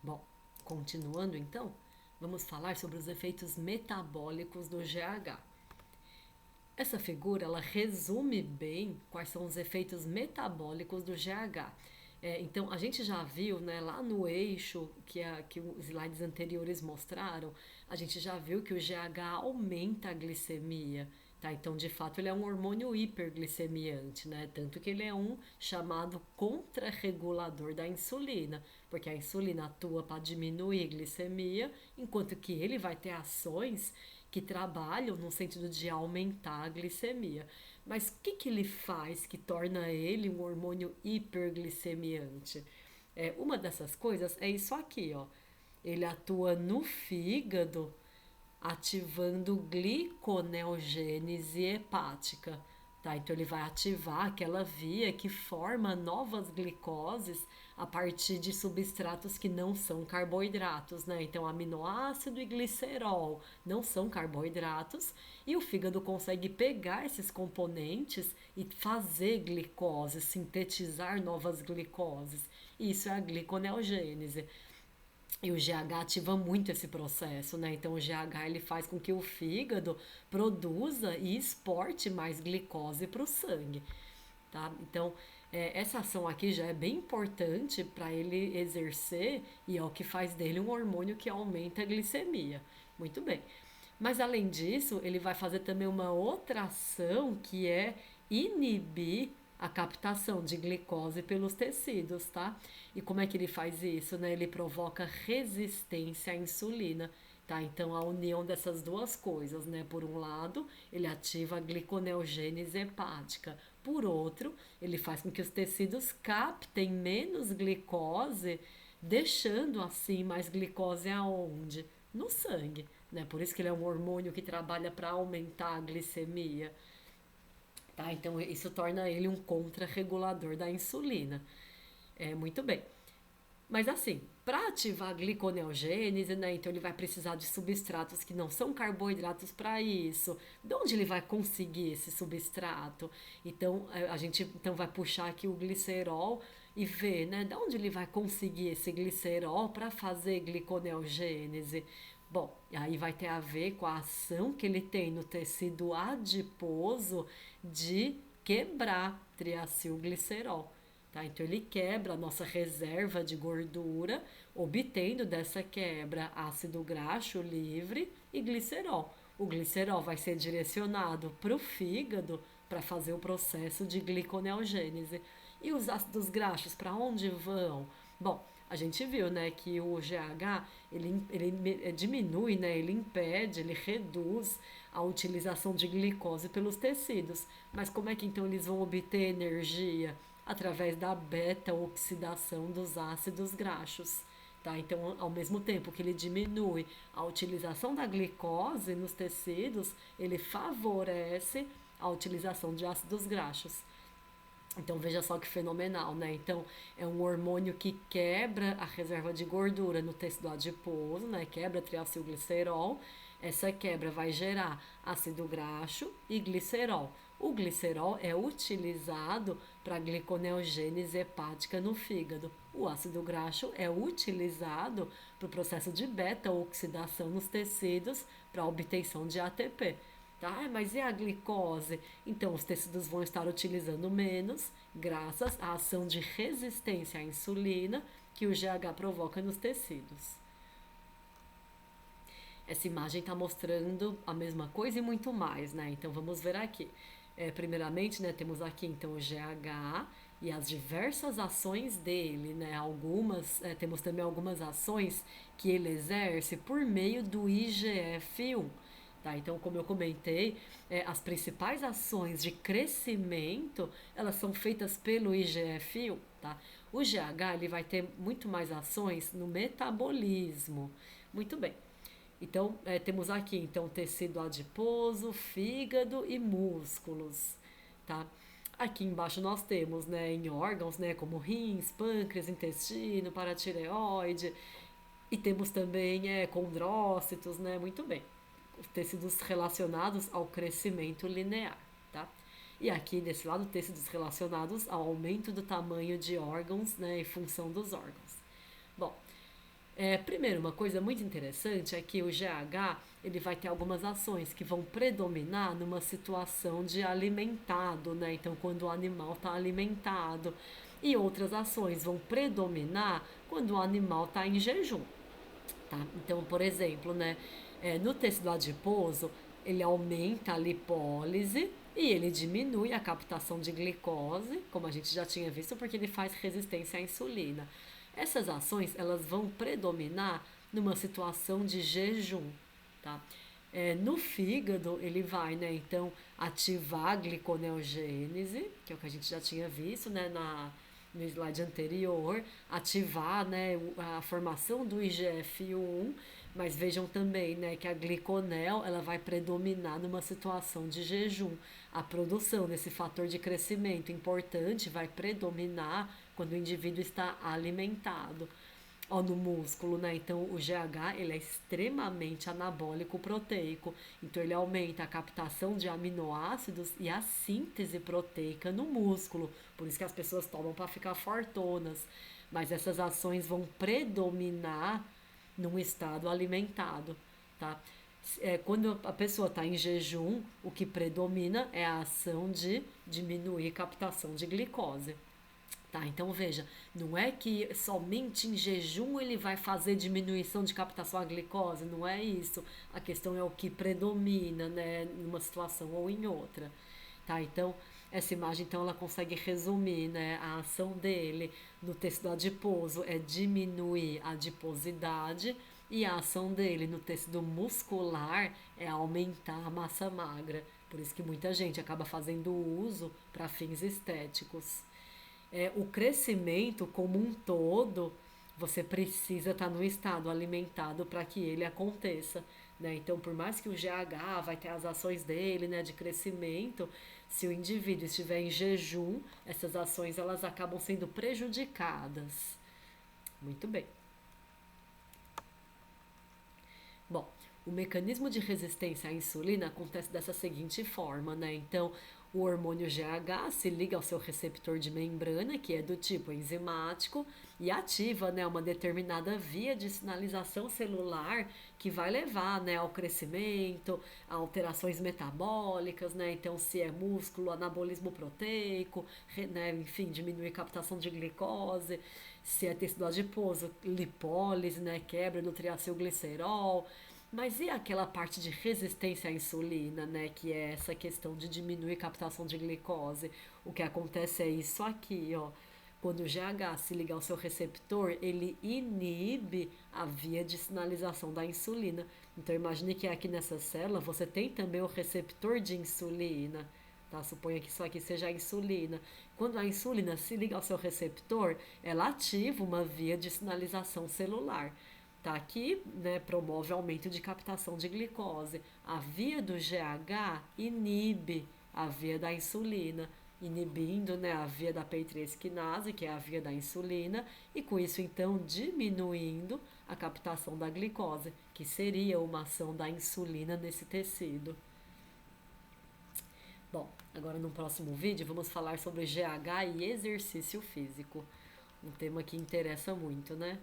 Bom, continuando então, vamos falar sobre os efeitos metabólicos do GH. Essa figura ela resume bem quais são os efeitos metabólicos do GH. Então, a gente já viu, né, lá no eixo que os slides anteriores mostraram, a gente já viu que o GH aumenta a glicemia. Tá? Então, de fato, ele é um hormônio hiperglicemiante, né? Tanto que ele é um chamado contrarregulador da insulina, porque a insulina atua para diminuir a glicemia, enquanto que ele vai ter ações que trabalham no sentido de aumentar a glicemia. Mas o que ele faz que torna ele um hormônio hiperglicemiante? Uma dessas coisas é isso aqui, ó. Ele atua no fígado, ativando gliconeogênese hepática. Tá? Então ele vai ativar aquela via que forma novas glicoses a partir de substratos que não são carboidratos, né? Então aminoácido e glicerol não são carboidratos e o fígado consegue pegar esses componentes e fazer glicose, sintetizar novas glicoses. Isso é a gliconeogênese. E o GH ativa muito esse processo, né? Então o GH ele faz com que o fígado produza e exporte mais glicose para o sangue, tá? Então essa ação aqui já é bem importante para ele exercer e é o que faz dele um hormônio que aumenta a glicemia. Muito bem. Mas além disso, ele vai fazer também uma outra ação que é inibir a captação de glicose pelos tecidos, tá? E como é que ele faz isso, né? Ele provoca resistência à insulina, tá? Então a união dessas duas coisas, né? Por um lado, ele ativa a gliconeogênese hepática. Por outro, ele faz com que os tecidos captem menos glicose, deixando assim mais glicose aonde? No sangue, né? Por isso que ele é um hormônio que trabalha para aumentar a glicemia. Tá? Então isso torna ele um contrarregulador da insulina. Muito bem. Mas assim, para ativar a gliconeogênese, né, então ele vai precisar de substratos que não são carboidratos para isso. De onde ele vai conseguir esse substrato? Então a gente então vai puxar aqui o glicerol e ver, né, de onde ele vai conseguir esse glicerol para fazer gliconeogênese. Bom, aí vai ter a ver com a ação que ele tem no tecido adiposo de quebrar triacilglicerol. Tá? Então ele quebra a nossa reserva de gordura, obtendo dessa quebra ácido graxo livre e glicerol. O glicerol vai ser direcionado para o fígado para fazer o processo de gliconeogênese. E os ácidos graxos para onde vão? Bom, a gente viu, né, que o GH ele diminui, né, ele impede, ele reduz a utilização de glicose pelos tecidos. Mas como é que então eles vão obter energia? Através da beta-oxidação dos ácidos graxos. Tá? Então, ao mesmo tempo que ele diminui a utilização da glicose nos tecidos, ele favorece a utilização de ácidos graxos. Então veja só que fenomenal, né? Então é um hormônio que quebra a reserva de gordura no tecido adiposo, né? Quebra triacilglicerol. Essa quebra vai gerar ácido graxo e glicerol. O glicerol é utilizado para gliconeogênese hepática no fígado. O ácido graxo é utilizado para o processo de beta-oxidação nos tecidos para obtenção de ATP. Tá? Mas e a glicose? Então, os tecidos vão estar utilizando menos, graças à ação de resistência à insulina que o GH provoca nos tecidos. Essa imagem está mostrando a mesma coisa e muito mais, né? Então, vamos ver aqui. Primeiramente, né, temos aqui então o GH e as diversas ações dele, né? Temos também algumas ações que ele exerce por meio do IGF-1. Tá? Então, como eu comentei, as principais ações de crescimento, elas são feitas pelo IGF-1. Tá? O GH ele vai ter muito mais ações no metabolismo. Muito bem. Então, temos aqui então tecido adiposo, fígado e músculos. Tá? Aqui embaixo nós temos, né, em órgãos, né, como rins, pâncreas, intestino, paratireoide. E temos também condrócitos, né? Muito bem, tecidos relacionados ao crescimento linear, tá? E aqui desse lado, tecidos relacionados ao aumento do tamanho de órgãos, né, e função dos órgãos. Bom, Primeiro, uma coisa muito interessante é que o GH ele vai ter algumas ações que vão predominar numa situação de alimentado, né? Então, quando o animal está alimentado, e outras ações vão predominar quando o animal está em jejum. Tá? Então, por exemplo, né, no tecido adiposo, ele aumenta a lipólise e ele diminui a captação de glicose, como a gente já tinha visto, porque ele faz resistência à insulina. Essas ações elas vão predominar numa situação de jejum, tá? No fígado ele vai, né, então ativar a gliconeogênese, que é o que a gente já tinha visto, né, no slide anterior, ativar, né, a formação do IGF-1, mas vejam também, né, que a gliconel ela vai predominar numa situação de jejum. A produção desse fator de crescimento importante vai predominar quando o indivíduo está alimentado. Ó, no músculo, né? Então o GH ele é extremamente anabólico proteico, então ele aumenta a captação de aminoácidos e a síntese proteica no músculo. Por isso que as pessoas tomam para ficar fortonas. Mas essas ações vão predominar num estado alimentado, tá? Quando a pessoa está em jejum, o que predomina é a ação de diminuir a captação de glicose. Tá, então veja, não é que somente em jejum ele vai fazer diminuição de captação à glicose, não é isso. A questão é o que predomina, né, numa situação ou em outra. Tá, então essa imagem então ela consegue resumir, né, a ação dele no tecido adiposo é diminuir a adiposidade e a ação dele no tecido muscular é aumentar a massa magra. Por isso que muita gente acaba fazendo uso para fins estéticos. O crescimento como um todo, você precisa estar no estado alimentado para que ele aconteça. Né? Então, por mais que o GH vai ter as ações dele, né, de crescimento, se o indivíduo estiver em jejum, essas ações elas acabam sendo prejudicadas. Muito bem. Bom, o mecanismo de resistência à insulina acontece dessa seguinte forma, né? Então, o hormônio GH se liga ao seu receptor de membrana, que é do tipo enzimático, e ativa, né, uma determinada via de sinalização celular que vai levar, né, ao crescimento, a alterações metabólicas, né? Então, se é músculo, anabolismo proteico, né, enfim, diminuir a captação de glicose. Se é tecido adiposo, lipólise, né, quebra do triacilglicerol. Mas e aquela parte de resistência à insulina, né? Que é essa questão de diminuir a captação de glicose. O que acontece é isso aqui, ó. Quando o GH se liga ao seu receptor, ele inibe a via de sinalização da insulina. Então imagine que aqui nessa célula você tem também o receptor de insulina. Tá? Suponha que isso aqui seja a insulina. Quando a insulina se liga ao seu receptor, ela ativa uma via de sinalização celular. Tá? Aqui, né, promove aumento de captação de glicose. A via do GH inibe a via da insulina, inibindo, né, a via da P3-quinase, que é a via da insulina, e com isso então diminuindo a captação da glicose, que seria uma ação da insulina nesse tecido. Bom, agora no próximo vídeo vamos falar sobre GH e exercício físico, um tema que interessa muito, né?